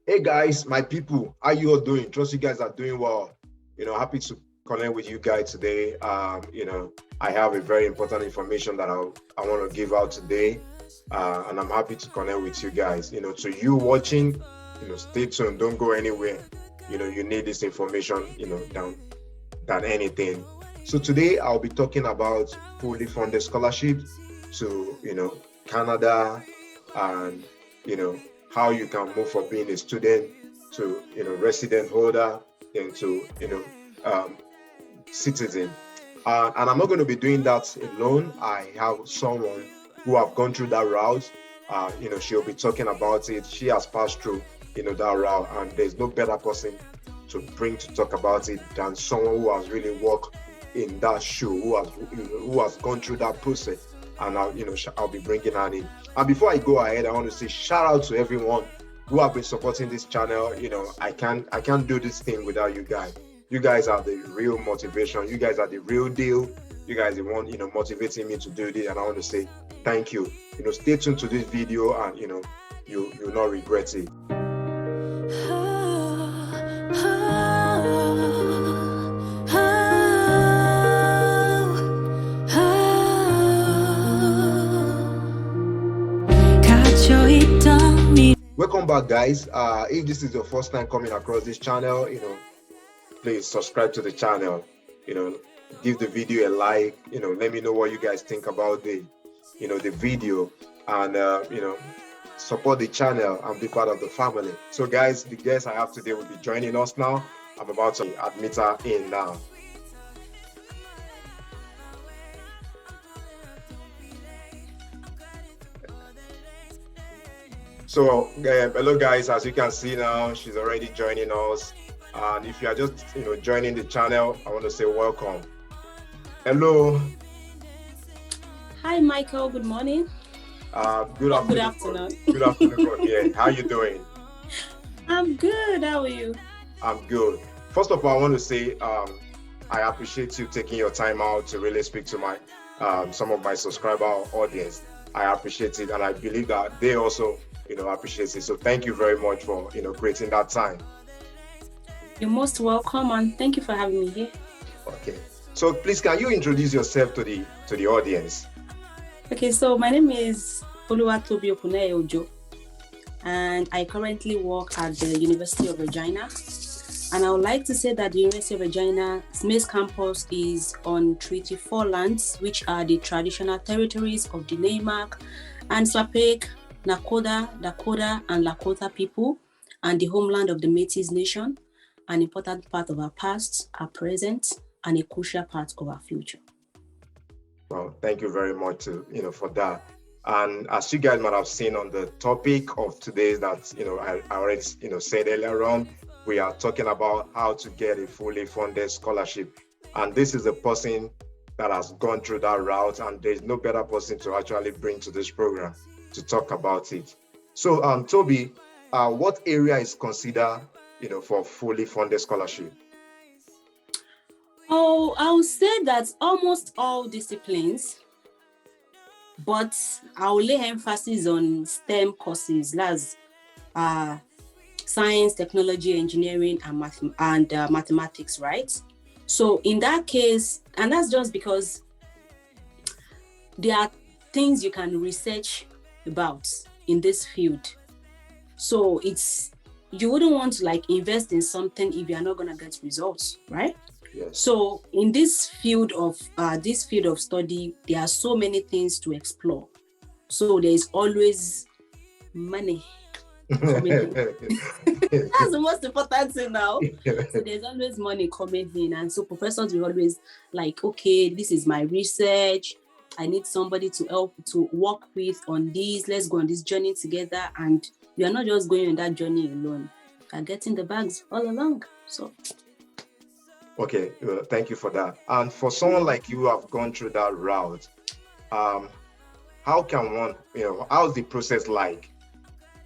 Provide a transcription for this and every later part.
Hey guys, my people, how you all doing? Trust you guys are doing well. Happy to connect with you guys today. I have a very important information that I want to give out today, and I'm happy to connect with you guys. To you watching, stay tuned. Don't go anywhere. You need this information, than anything. So today I'll be talking about fully funded scholarship to, Canada, and how you can move from being a student to resident holder, then to citizen. And I'm not going to be doing that alone. I have someone who have gone through that route. She'll be talking about it. She has passed through that route, and there's no better person to bring to talk about it than someone who has really walked in that shoe, who has gone through that process. And I'll be bringing her in. And before I go ahead, I want to say shout out to everyone who have been supporting this channel. I can't do this thing without you guys. You guys are the real motivation. You guys are the real deal. You guys are the one motivating me to do this, and I want to say thank you. Stay tuned to this video, and you'll not regret it. Welcome back, guys. If this is your first time coming across this channel, please subscribe to the channel. Give the video a like. Let me know what you guys think about the video, and support the channel and be part of the family. So, guys, the guest I have today will be joining us now. I'm about to admit her in now. So, hello guys, as you can see now, she's already joining us. And if you are just, joining the channel, I want to say welcome. Hello. Hi, Michael. Good morning. Good afternoon. Good afternoon. Good afternoon from here. How are you doing? I'm good. How are you? I'm good. First of all, I want to say I appreciate you taking your time out to really speak to my some of my subscriber audience. I appreciate it, and I believe that they also appreciate it. So thank you very much for creating that time. You're most welcome, and thank you for having me here. Okay, so please, can you introduce yourself to the audience? Okay, so my name is Tobi Ojo, and I currently work at the University of Regina. And I would like to say that the University of Regina's main campus is on Treaty 4 lands, which are the traditional territories of the Naymark and Swapek, Nakoda, Dakota, and Lakota people, and the homeland of the Métis Nation, an important part of our past, our present, and a crucial part of our future. Well, thank you very much for that. And as you guys might have seen on the topic of today, that I already said earlier on, we are talking about how to get a fully funded scholarship. And this is a person that has gone through that route, and there's no better person to actually bring to this program to talk about it. So, Tobi, what area is considered, for fully funded scholarship? Oh, I would say that almost all disciplines, but I will lay emphasis on STEM courses, that's science, technology, engineering, and mathematics, right? So in that case, and that's just because there are things you can research about in this field. So you wouldn't want to invest in something if you're not going to get results, right? Yes. So in this field of study, there are so many things to explore. So there's always money coming in. That's the most important thing now. So there's always money coming in, and so professors will always okay, this is my research. I need somebody to help to work with on this. Let's go on this journey together. And you are not just going on that journey alone. You are getting the bags all along. So. Okay, thank you for that. And for someone like you who have gone through that route, how can one, how's the process like?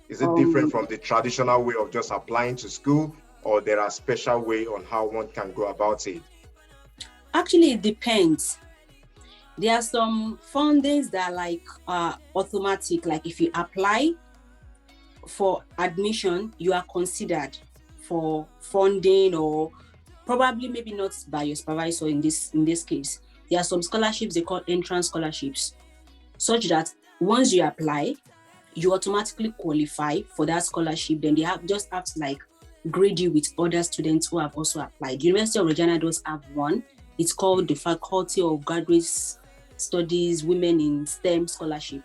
Is it different from the traditional way of just applying to school, or there are special way on how one can go about it? Actually, it depends. There are some fundings that are automatic. Like if you apply, for admission, you are considered for funding, or probably maybe not by your supervisor in this case. There are some scholarships they call entrance scholarships, such that once you apply, you automatically qualify for that scholarship. Then they just have to like grade you with other students who have also applied. University of Regina does have one. It's called the Faculty of Graduate Studies Women in STEM Scholarship.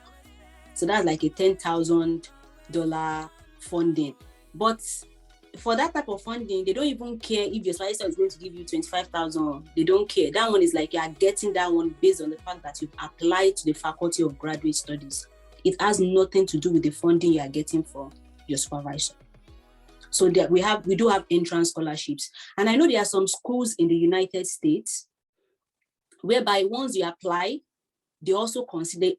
So that's like a $10,000 funding. But for that type of funding, they don't even care if your supervisor is going to give you 25,000. They don't care. That one is like you are getting that one based on the fact that you've applied to the Faculty of Graduate Studies. It has nothing to do with the funding you are getting from your supervisor. So that we do have entrance scholarships. And I know there are some schools in the United States whereby once you apply, they also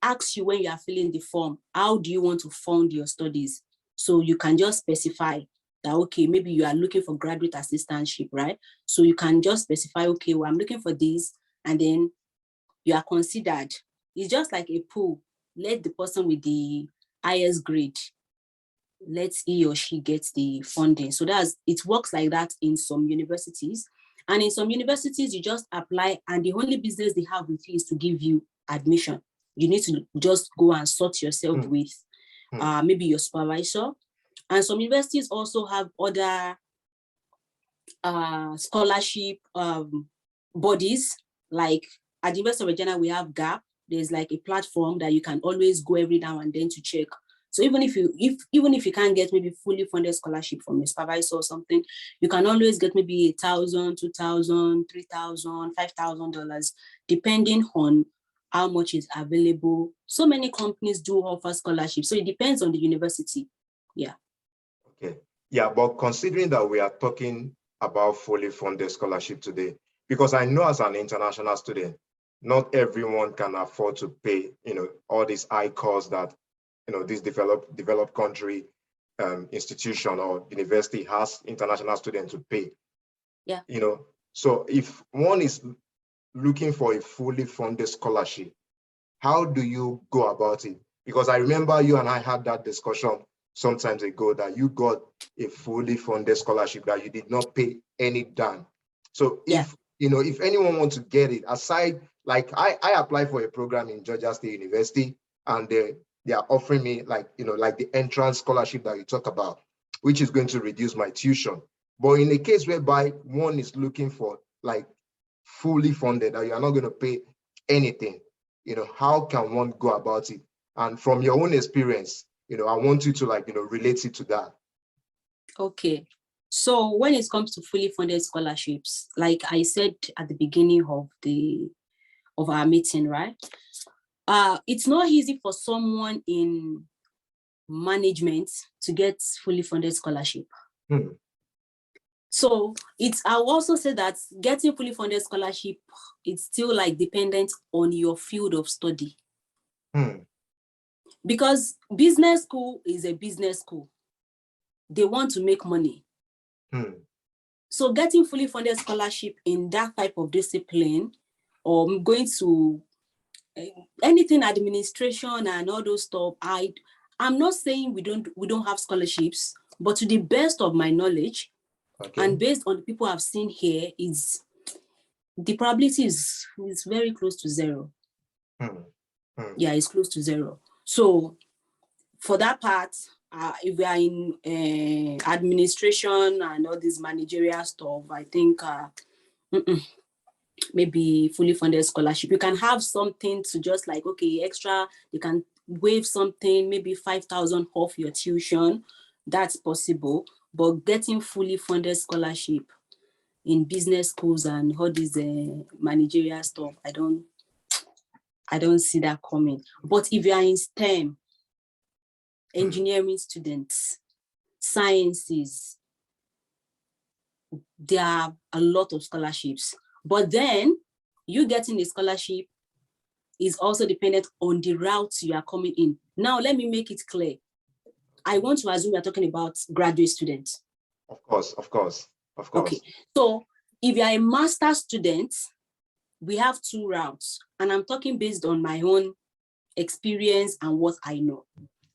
ask you when you are filling the form, how do you want to fund your studies? So you can just specify that, okay, maybe you are looking for graduate assistantship, right? So you can just specify, okay, well, I'm looking for this, and then you are considered. It's just like a pool. Let the person with the highest grade, let he or she get the funding. So it works like that in some universities. And in some universities, you just apply, and the only business they have with you is to give you admission. You need to just go and sort yourself with maybe your supervisor. And some universities also have other scholarship bodies. Like at the University of Regina, we have GAP. There's like a platform that you can always go every now and then to check. So even if you can't get maybe fully funded scholarship from a supervisor or something, you can always get maybe $1,000, $2,000, $3,000, $5,000, depending on how much is available. So many companies do offer scholarships. So it depends on the university. Yeah. Okay. Yeah, but considering that we are talking about fully funded scholarship today, because I know as an international student, not everyone can afford to pay, all these high costs that, this developed country institution or university has international students to pay. Yeah. So if one is looking for a fully funded scholarship, how do you go about it? Because I remember you and I had that discussion sometimes ago that you got a fully funded scholarship that you did not pay any dime. So if anyone wants to get it, aside, like I applied for a program in Georgia State University, and they are offering me like the entrance scholarship that you talk about, which is going to reduce my tuition. But in a case whereby one is looking for like fully funded, that you are not going to pay anything, how can one go about it? And from your own experience, I want you to relate it to that. Okay. So when it comes to fully funded scholarships, like I said at the beginning of our meeting, right? It's not easy for someone in management to get fully funded scholarship. So I will also say that getting fully funded scholarship, it's still like dependent on your field of study. Because business school is a business school. They want to make money. So getting fully funded scholarship in that type of discipline, or going to anything administration and all those stuff, I'm not saying we don't have scholarships, but to the best of my knowledge, and based on the people I've seen here, is the probability is very close to zero. Yeah, it's close to zero. So for that part, if we are in administration and all this managerial stuff, I think maybe fully funded scholarship. You can have something to just like, okay, extra, you can waive something, maybe 5,000 off your tuition. That's possible. But getting fully funded scholarship in business schools and all this managerial stuff, I don't see that coming. But if you are in STEM, engineering students, sciences, there are a lot of scholarships. But then you getting a scholarship is also dependent on the route you are coming in. Now, let me make it clear. I want to assume you're talking about graduate students. Of course. Okay, so if you're a master's student, we have two routes. And I'm talking based on my own experience and what I know.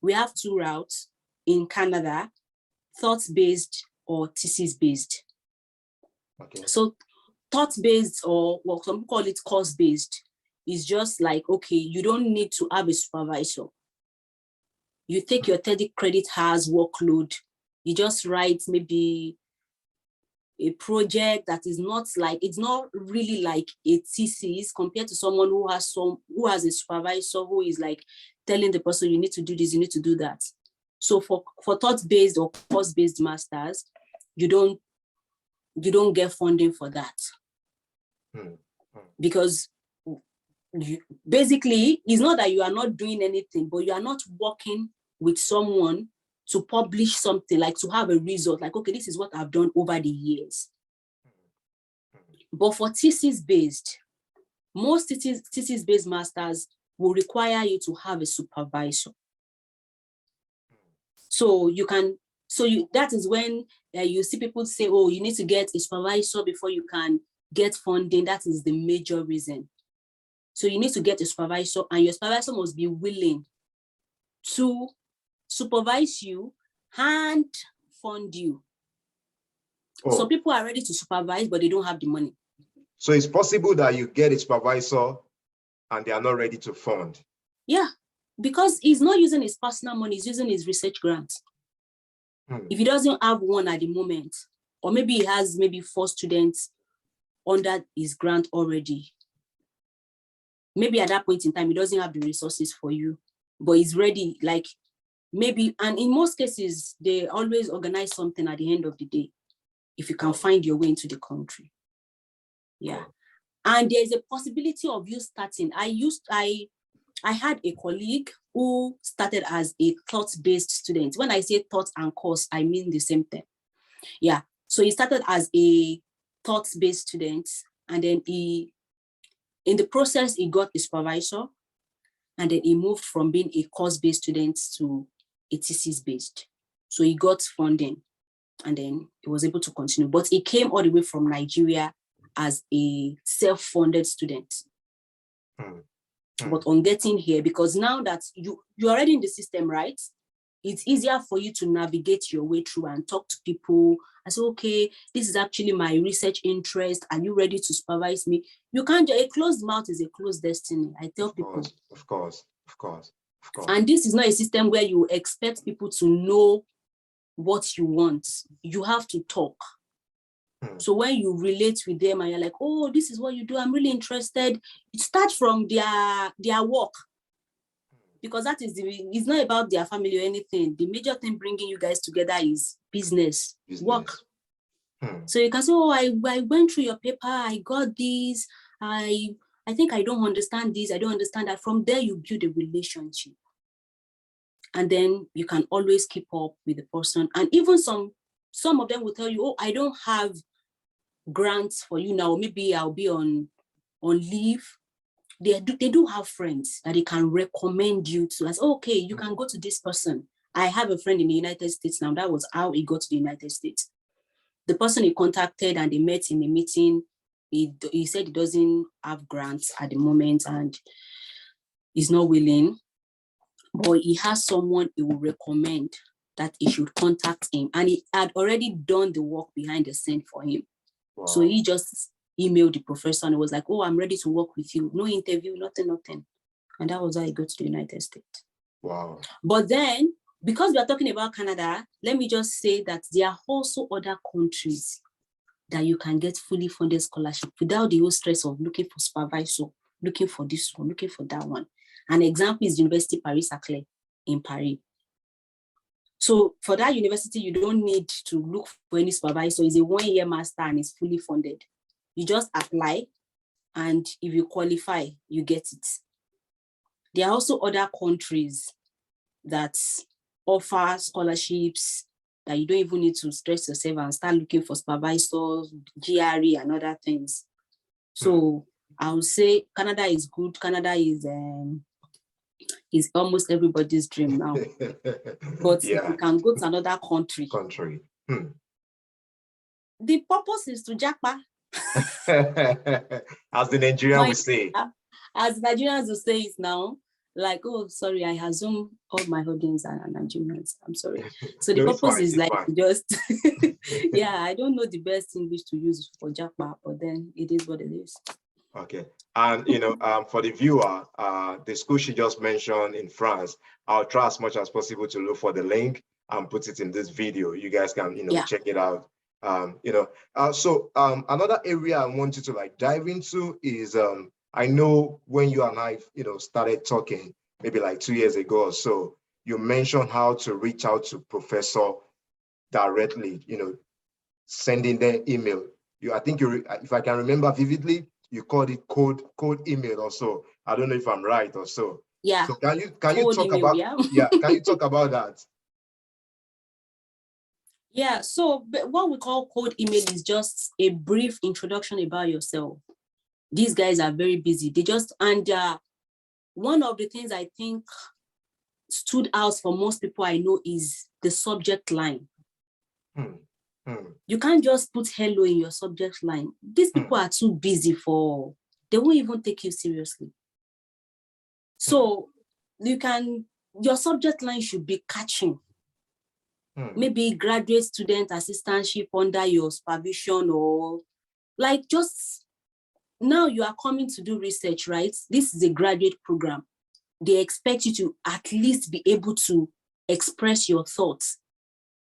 We have two routes. in Canada, thought-based or thesis-based. Okay. So thought-based, or what some people call it course-based, is just like, okay, you don't need to have a supervisor. You take your 30 credit hours workload, you just write maybe a project that is not like, it's not really like a thesis compared to someone who has a supervisor who is like telling the person, you need to do this, you need to do that. So for thought-based or course-based masters, you don't get funding for that. Because basically, it's not that you are not doing anything, but you are not working with someone to publish something, like to have a result, like, okay, this is what I've done over the years. But for thesis-based, most thesis-based masters will require you to have a supervisor. So that is when you see people say, oh, you need to get a supervisor before you can get funding. That is the major reason. So you need to get a supervisor, and your supervisor must be willing to supervise you and fund you. Oh. So people are ready to supervise, but they don't have the money. So it's possible that you get a supervisor and they are not ready to fund. Yeah, because he's not using his personal money, he's using his research grant. If he doesn't have one at the moment, or maybe he has maybe 4 students under his grant already, maybe at that point in time, he doesn't have the resources for you, but he's ready, like maybe, and in most cases, they always organize something at the end of the day, if you can find your way into the country. Yeah. And there's a possibility of you starting. I had a colleague who started as a thought-based student. When I say thought and course, I mean the same thing. Yeah. So he started as a thought-based student, and then in the process, he got a supervisor, and then he moved from being a course-based student to a thesis-based. So he got funding, and then he was able to continue. But he came all the way from Nigeria as a self-funded student. But on getting here, because now that you're already in the system, right? It's easier for you to navigate your way through and talk to people. I say, okay, this is actually my research interest. Are you ready to supervise me? You can't, a closed mouth is a closed destiny. I tell people. Of course. And this is not a system where you expect people to know what you want. You have to talk. So when you relate with them and you're like, oh, this is what you do, I'm really interested, it starts from their work. Because that is it's not about their family or anything. The major thing bringing you guys together is business. Work. So you can say, oh, I went through your paper, I got this, I think I don't understand this, I don't understand that. From there, you build a relationship. And then you can always keep up with the person. And even some of them will tell you, oh, I don't have grants for you now, maybe I'll be on leave. They do have friends that they can recommend you to, as, okay, you can go to this person. I have a friend in the United States now. That was how he got to the United States. The person he contacted and they met in a meeting, he said he doesn't have grants at the moment and he's not willing, but he has someone he will recommend that he should contact him. And he had already done the work behind the scene for him. Wow. So he just emailed the professor and it was like, oh, I'm ready to work with you. No interview, nothing. And that was how I got to the United States. Wow. But then, because we are talking about Canada, let me just say that there are also other countries that you can get fully funded scholarship without the whole stress of looking for supervisor, looking for this one, looking for that one. An example is University Paris-Saclay in Paris. So for that university, you don't need to look for any supervisor. It's a 1-year master and it's fully funded. You just apply, and if you qualify, you get it. There are also other countries that offer scholarships that you don't even need to stress yourself and start looking for supervisors, GRE, and other things. So I would say Canada is good. Canada is almost everybody's dream now. But yeah, if you can go to another country. The purpose is to jackpot. As the Nigerian would say. As Nigerians will say it now, like, oh, sorry, I assume all my audience are Nigerians. I'm sorry. So the No, it's purpose fine. is It's like fine. just, yeah, I don't know the best English to use for Japa, but then it is what it is. Okay. And, for the viewer, the school she just mentioned in France, I'll try as much as possible to look for the link and put it in this video. You guys can, Yeah. check it out. So another area I want you to like dive into is, I know when you and I, started talking maybe like 2 years ago or so, you mentioned how to reach out to professor directly, sending them email. I think if I can remember vividly, you called it code email or so. I don't know if I'm right or so. Yeah. So can you Cold talk email, about yeah. can you talk about that? Yeah, so what we call cold email is just a brief introduction about yourself. These guys are very busy. One of the things I think stood out for most people I know is the subject line. You can't just put hello in your subject line. These people are too busy they won't even take you seriously. So your subject line should be catching. Maybe graduate student assistantship under your supervision, or like just now you are coming to do research, right? This is a graduate program. They expect you to at least be able to express your thoughts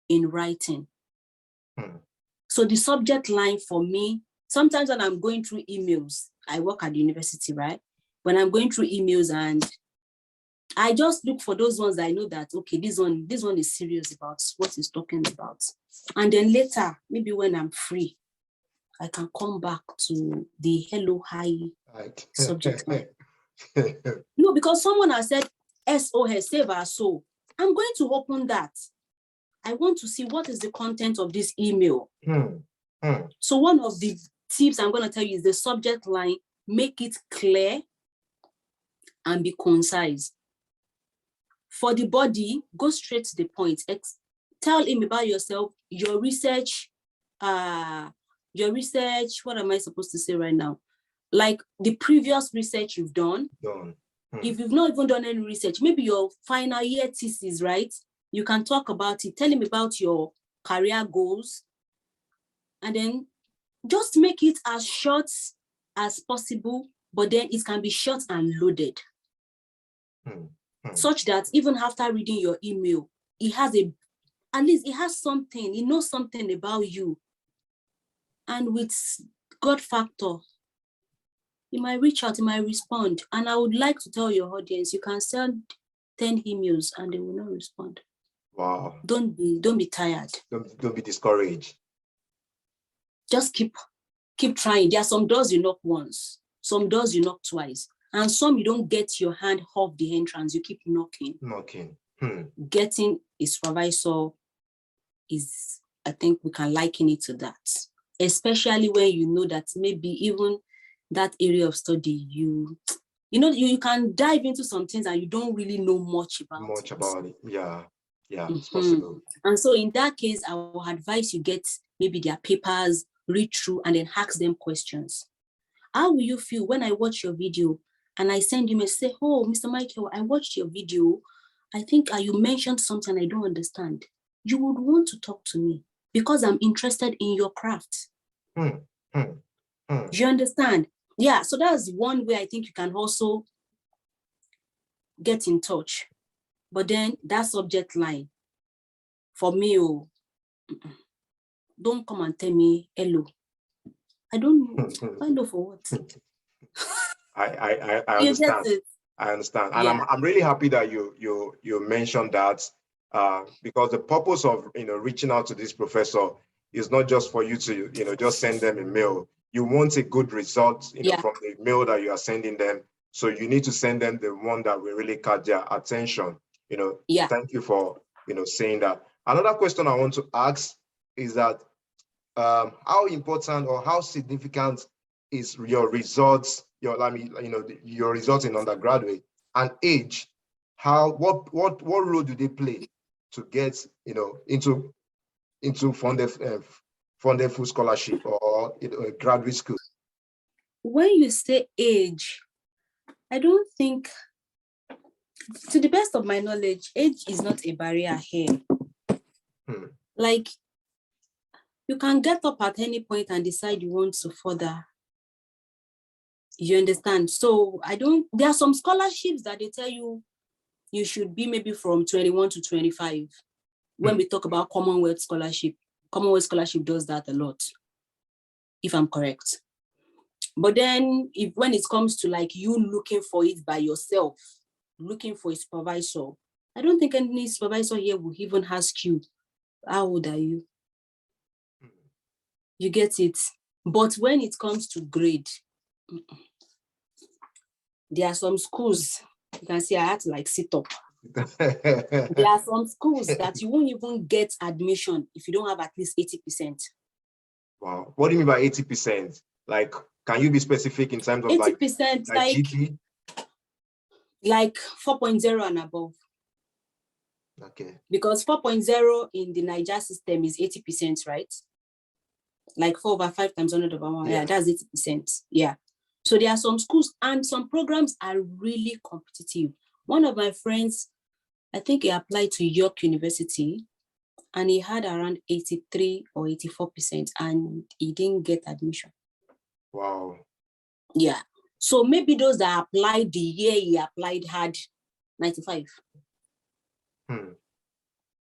in writing. So the subject line for me, sometimes when I'm going through emails, I work at the university, right? When I'm going through emails and I just look for those ones that I know that, okay, this one is serious about what he's talking about. And then later, maybe when I'm free, I can come back to the hello, hi subject line. No, because someone has said SOS, save our soul. I'm going to open that. I want to see what is the content of this email. So one of the tips I'm going to tell you is the subject line, make it clear and be concise. For the body, go straight to the point. Tell him about yourself, your research, what am I supposed to say right now? Like the previous research you've done. If you've not even done any research, maybe your final year thesis, right? You can talk about it. Tell him about your career goals. And then just make it as short as possible, but then it can be short and loaded. Such that even after reading your email, at least it has something, it knows something about you. And with God factor, he might reach out, he might respond. And I would like to tell your audience, you can send 10 emails and they will not respond. Wow. Don't be tired. Don't be discouraged. Just keep trying. There are some doors you knock once, some doors you knock twice, and some you don't get your hand off the entrance, you keep knocking. Getting a supervisor is, I think we can liken it to that. Especially when you know that maybe even that area of study, you can dive into some things and you don't really know much about it. Yeah, it's possible. And so in that case, I will advise you get maybe their papers, read through, and then ask them questions. How will you feel when I watch your video and I send you a say, oh, Mr. Michael, I watched your video. I think you mentioned something I don't understand. You would want to talk to me because I'm interested in your craft. Do you understand? Yeah, so that's one way I think you can also get in touch. But then that subject line, for me, don't come and tell me hello. I don't know. Hello for what? I understand. I understand. And yeah. I'm really happy that you mentioned that because the purpose of reaching out to this professor is not just for you to just send them a mail. You want a good result from the mail that you are sending them. So you need to send them the one that will really catch their attention. Thank you for saying that. Another question I want to ask is that how important or how significant is your results, your results in undergraduate, and age? What role do they play to get into funded full scholarship or a graduate school? When you say age, I don't think to the best of my knowledge, age is not a barrier here. Like, you can get up at any point and decide you want to further. You understand? So there are some scholarships that they tell you should be maybe from 21 to 25. When we talk about Commonwealth Scholarship does that a lot, if I'm correct. But then when it comes to like you looking for it by yourself, looking for a supervisor, I don't think any supervisor here will even ask you, how old are you? You get it? But when it comes to grade, there are some schools, you can see I had to like sit up. There are some schools that you won't even get admission if you don't have at least 80%. Wow. What do you mean by 80%? Like, can you be specific in terms of 80%, like GP? Like 4.0 and above. Okay. Because 4.0 in the Niger system is 80%, right? Like 4 over 5 times 100 over 1. Yeah, that's 80%. Yeah. So there are some schools and some programs are really competitive. One of my friends, I think he applied to York University and he had around 83 or 84% and he didn't get admission. Wow. Yeah. So maybe those that applied the year he applied had 95.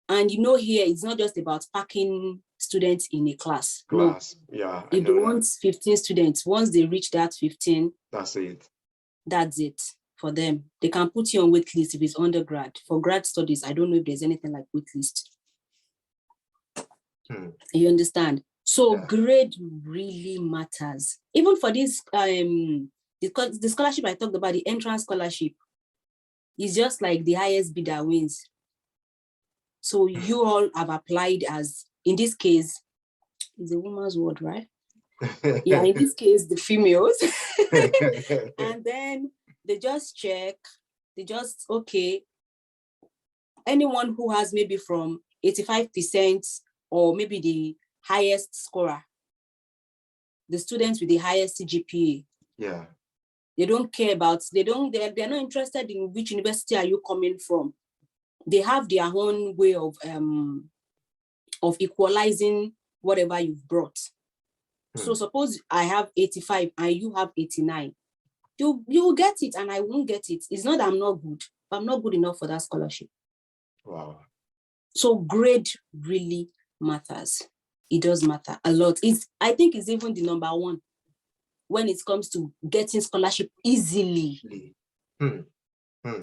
And you know, here it's not just about packing students in a class. No. Yeah. If they want 15 students, once they reach that 15, that's it. That's it for them. They can put you on wait list if it's undergrad. For grad studies, I don't know if there's anything like wait list. You understand? So grade really matters. Even for this, the scholarship I talked about, the entrance scholarship, is just like the highest bidder wins. So you all have applied as, in this case, it's a woman's word, right? Yeah, in this case, the females. And then they just check, okay, anyone who has maybe from 85% or maybe the highest scorer, the students with the highest CGPA. Yeah. They don't care about, they're not interested in which university are you coming from. They have their own way of equalizing whatever you've brought. So suppose I have 85 and you have 89. You will get it and I won't get it. It's not that I'm not good, but I'm not good enough for that scholarship. Wow. So grade really matters. It does matter a lot. I think it's even the number one when it comes to getting scholarship easily.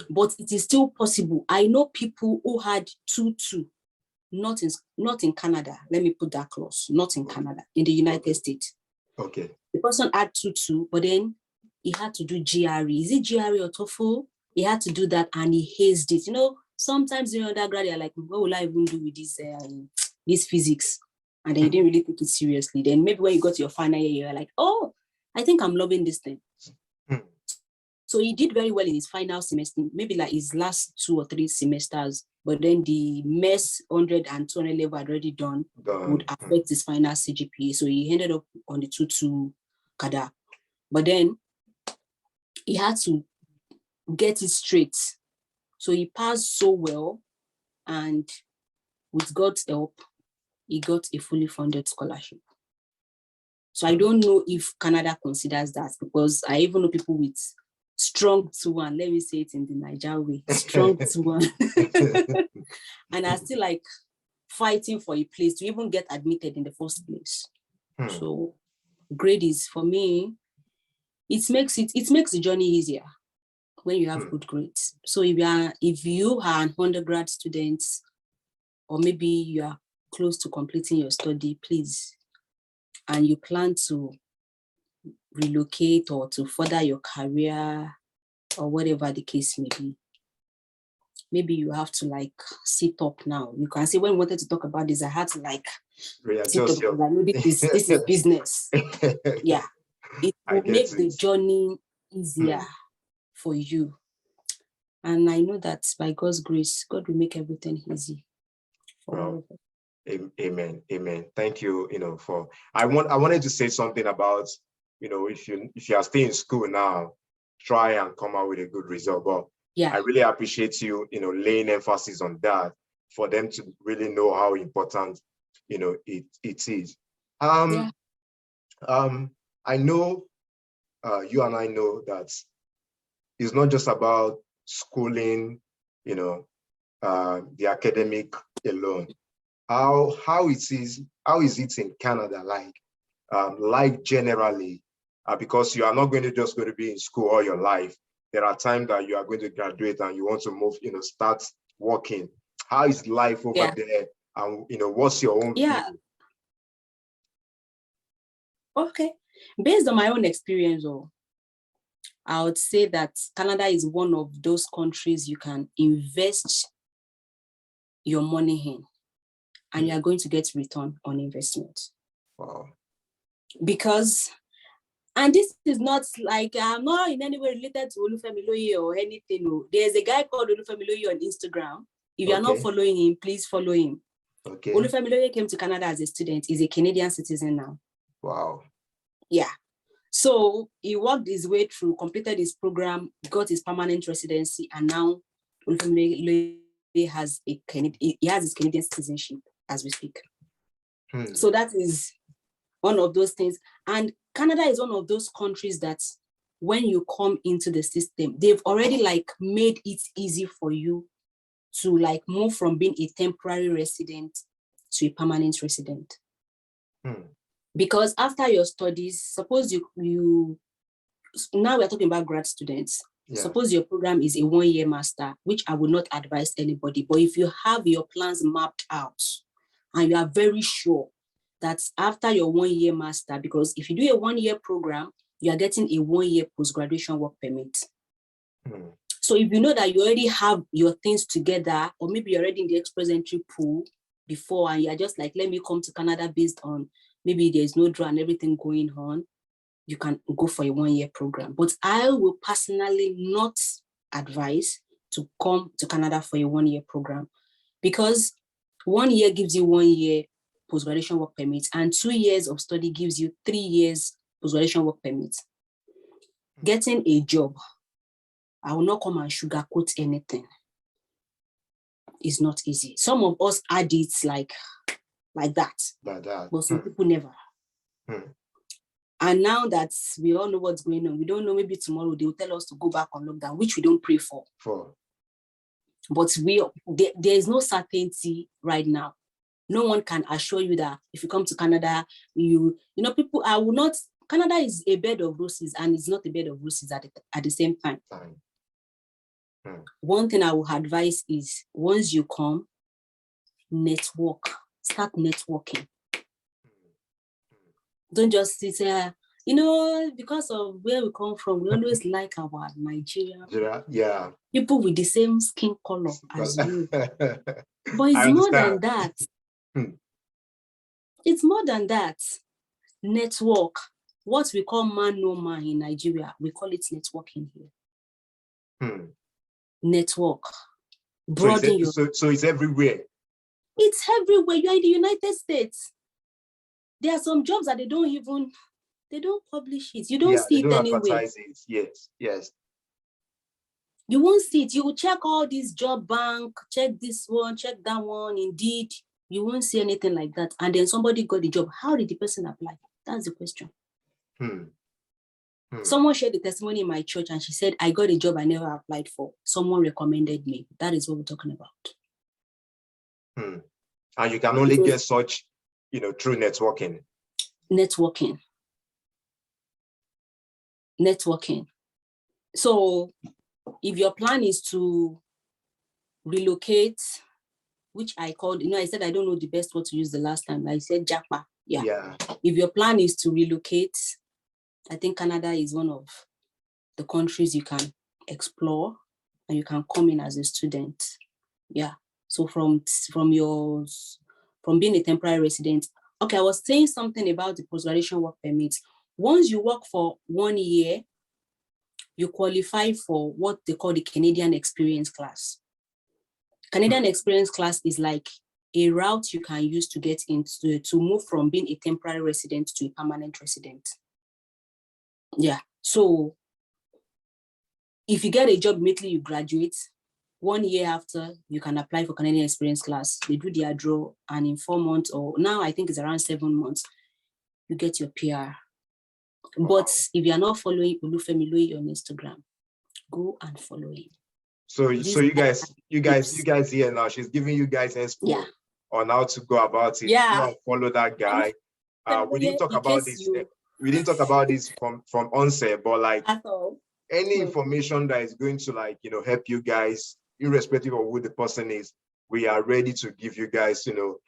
But it is still possible. I know people who had 2-2, not in Canada. Let me put that close. Not in Canada, in the United States. Okay. The person had 2-2, but then he had to do GRE. Is it GRE or TOEFL? He had to do that and he hazed it. You know, sometimes in undergrad, you're like, what will I even do with this physics? And then you didn't really take it seriously. Then maybe when you got to your final year, you're like, oh, I think I'm loving this thing. So he did very well in his final semester, maybe like his last 2 or 3 semesters, but then the MES 100 and 200 level had already done would affect his final CGPA. So he ended up on the 2-2 CADA. But then he had to get it straight. So he passed so well, and with God's help, he got a fully funded scholarship. So I don't know if Canada considers that, because I even know people with strong 2-1, let me say it in the Niger way, strong 2-1, and are still like fighting for a place to even get admitted in the first place. So grade is, for me, it makes the journey easier when you have good grades. So if you are an undergrad student, or maybe you are close to completing your study, please, and you plan to relocate or to further your career or whatever the case may be, maybe you have to like sit up now. You can see when we wanted to talk about this, I had to like sit up because I know this is business. Yeah, it will make the journey easier for you. And I know that by God's grace, God will make everything easy for all of us. Amen. Thank you. I wanted to say something about, if you are still in school now, try and come out with a good result. But Yeah. I really appreciate you, laying emphasis on that for them to really know how important, it is. Yeah. I know you and I know that it's not just about schooling, the academic alone. How is it in Canada like generally? Because you are not going to be in school all your life. There are times that you are going to graduate and you want to move, start working. How is life over there? And what's your own view? Okay. Based on my own experience, I would say that Canada is one of those countries you can invest your money in, and you are going to get return on investment. Wow. Because, and this is not like, I'm not in any way related to Olufemi Loye or anything. There's a guy called Olufemi Loye on Instagram. If you are not following him, please follow him. Okay. Olufemi Loye came to Canada as a student. He's a Canadian citizen now. Wow. Yeah. So he worked his way through, completed his program, got his permanent residency, and now Olufemi Loye has his Canadian citizenship as we speak. So that is one of those things. And Canada is one of those countries that when you come into the system, they've already made it easy for you to move from being a temporary resident to a permanent resident. Because after your studies, suppose you now we're talking about grad students. Yeah. Suppose your program is a 1-year master, which I would not advise anybody. But if you have your plans mapped out and you are very sure that after your 1-year master, because if you do a 1-year program, you are getting a 1-year post-graduation work permit. So if you know that you already have your things together, or maybe you're already in the express entry pool before, and you're just let me come to Canada based on maybe there's no draw and everything going on, you can go for a 1-year program. But I will personally not advise to come to Canada for a 1-year program, because 1 year gives you 1 year post-graduation work permit, and 2 years of study gives you 3 years post-graduation work permit. Getting a job, I will not come and sugarcoat anything. It's not easy. Some of us add it like that. But some people never. And now that we all know what's going on, we don't know, maybe tomorrow they will tell us to go back on lockdown, which we don't pray for. But there is no certainty right now. No one can assure you that if you come to Canada, people, Canada is a bed of roses, and it's not a bed of roses at the same time. One thing I would advise is, once you come, start networking. Don't just sit there, because of where we come from, we always like our Nigerian people with the same skin color as you. But it's more than that. It's more than that. Network. What we call man no man in Nigeria, we call it networking here. Network. Broaden so it's everywhere. It's everywhere. You're in the United States. There are some jobs that they don't publish it. You don't see it anywhere. Advertise it. Yes. You won't see it. You will check all these job bank, check this one, check that one. Indeed, you won't see anything like that. And then somebody got the job. How did the person apply? That's the question. Someone shared the testimony in my church, and she said, I got a job I never applied for. Someone recommended me. That is what we're talking about. And you can only get such, through networking. Networking. So if your plan is to relocate, which I called, I said I don't know the best word to use the last time. I said Japa. Yeah. If your plan is to relocate, I think Canada is one of the countries you can explore, and you can come in as a student. Yeah. So from being a temporary resident. Okay, I was saying something about the post-graduation work permit. Once you work for 1 year, you qualify for what they call the Canadian Experience Class. Canadian Experience Class is like a route you can use to get into, to move from being a temporary resident to a permanent resident. Yeah. So if you get a job immediately you graduate, 1 year after, you can apply for Canadian Experience class. They do their draw, and in 4 months, or now I think it's around 7 months, you get your PR. Wow. But if you're not following Olufemi Loye on Instagram, go and follow him. So you guys here now, she's giving you guys expo on how to go about it. Yeah. Go and follow that guy. We didn't talk about this. We didn't talk about this from onset, but like any information that is going to like, you know, help you guys, irrespective of who the person is, we are ready to give you guys, you know.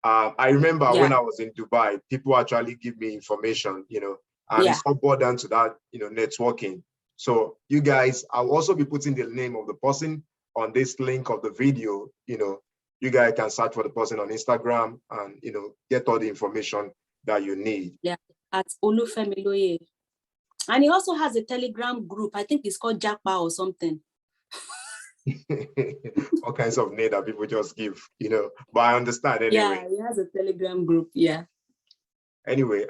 I remember when I was in Dubai, people actually give me information, you know, and it's all boiled down to that, you know, networking. So you guys, I'll also be putting the name of the person on this link of the video. You know, you guys can search for the person on Instagram and, you know, get all the information that you need. Yeah, at Olufemi Loye. And he also has a Telegram group. I think it's called Jackpa or something. All kinds of name that people just give, you know, but I understand anyway. Yeah, he has a Telegram group, Anyway,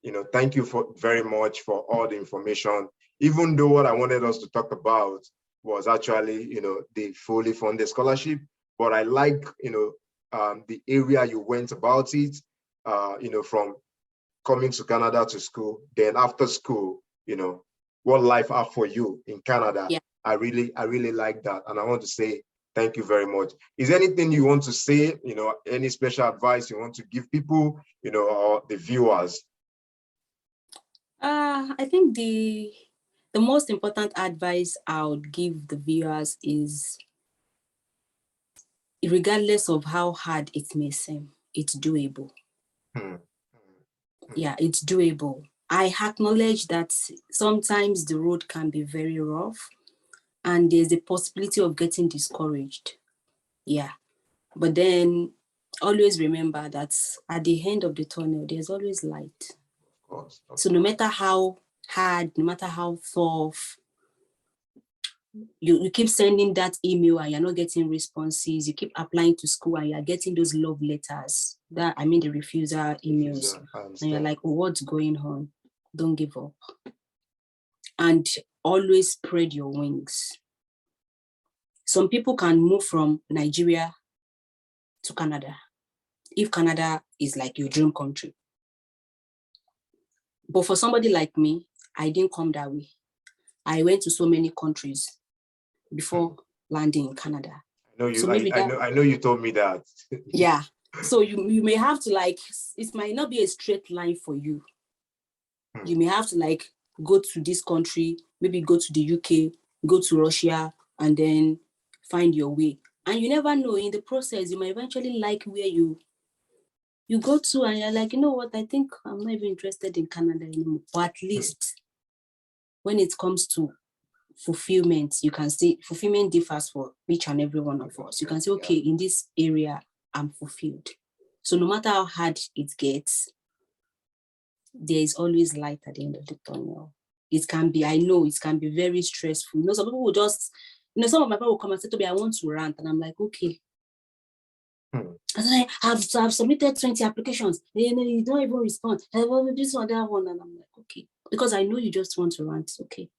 you know, thank you very much for all the information. Even though what I wanted us to talk about was actually, you know, the fully funded scholarship, but I like, you know, the area you went about it, you know, from coming to Canada to school, then after school, you know, what life have for you in Canada. Yeah. I really like that. And I want to say thank you very much. Is there anything you want to say, you know, any special advice you want to give people, you know, or the viewers? I think the most important advice I would give the viewers is, regardless of how hard it may seem, it's doable. Yeah, it's doable. I acknowledge that sometimes the road can be very rough and there's the possibility of getting discouraged. Yeah. But then always remember that at the end of the tunnel, there's always light. Of course. So no matter how hard, no matter how tough, you keep sending that email and you're not getting responses, you keep applying to school and you're getting those love letters, the refusal emails, and you're like, oh, what's going on? Don't give up. And always spread your wings. Some people can move from Nigeria to Canada, if Canada is like your dream country. But for somebody like me, I didn't come that way. I went to so many countries before landing in Canada. I know you told me that. Yeah. So you may have to, like, it might not be a straight line for you. You may have to like go to this country, maybe go to the UK, go to Russia, and then find your way. And you never know, in the process, you might eventually like where you go to, and you're like, you know what, I think I'm not even interested in Canada anymore. Or at least when it comes to fulfillment, you can say fulfillment differs for each and every one of us. You can say, okay, in this area, I'm fulfilled. So no matter how hard it gets, there is always light at the end of the tunnel. It can be, I know it can be very stressful. You know, some people will just, you know, some of my people will come and say, Tobi, I want to rant. And I'm like, okay. And I've submitted 20 applications. You don't even respond. This one, that one. And I'm like, okay. Because I know you just want to rant. Okay.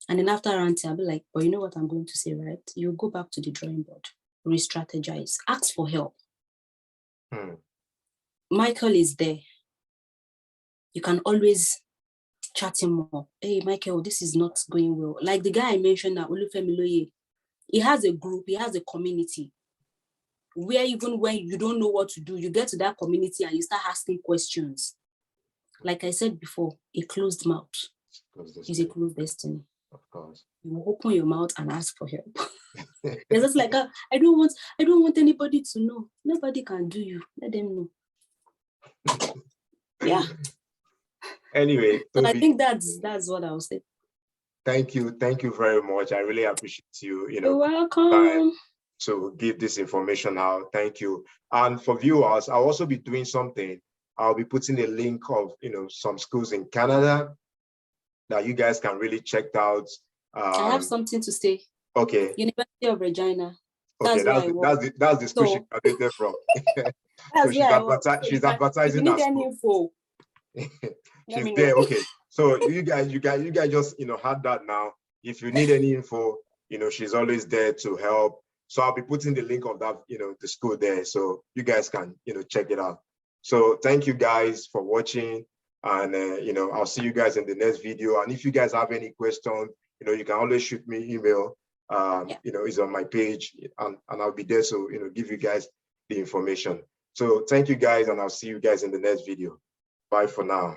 And then after ranting, I'll be like, but you know what I'm going to say, right? You go back to the drawing board, re-strategize, ask for help. Michael is there. You can always chat him up. Hey, Michael, this is not going well. Like the guy I mentioned now, Olufemi Loye, he has a group, he has a community where even when you don't know what to do, you get to that community and you start asking questions. Like I said before, a closed mouth is a closed destiny. Of course. You open your mouth and ask for help. It's just like, I don't want anybody to know. Nobody can do you. Let them know. Yeah. Anyway, so I think that's what I'll say. Thank you very much. I really appreciate you. You're welcome. To give this information out. Thank you. And for viewers, I'll also be doing something. I'll be putting a link of some schools in Canada that you guys can really check out. I have something to say. Okay. University of Regina. Okay, that's the school she graduated from. So she's advertising that school. She's there. Okay. So you guys just had that now. if you need any info, she's always there to help. So I'll be putting the link of that, the school there, so you guys can, check it out. So thank you guys for watching, and I'll see you guys in the next video. And if you guys have any questions, you can always shoot me email. It's on my page, and I'll be there to give you guys the information. So thank you guys, and I'll see you guys in the next video. Bye for now.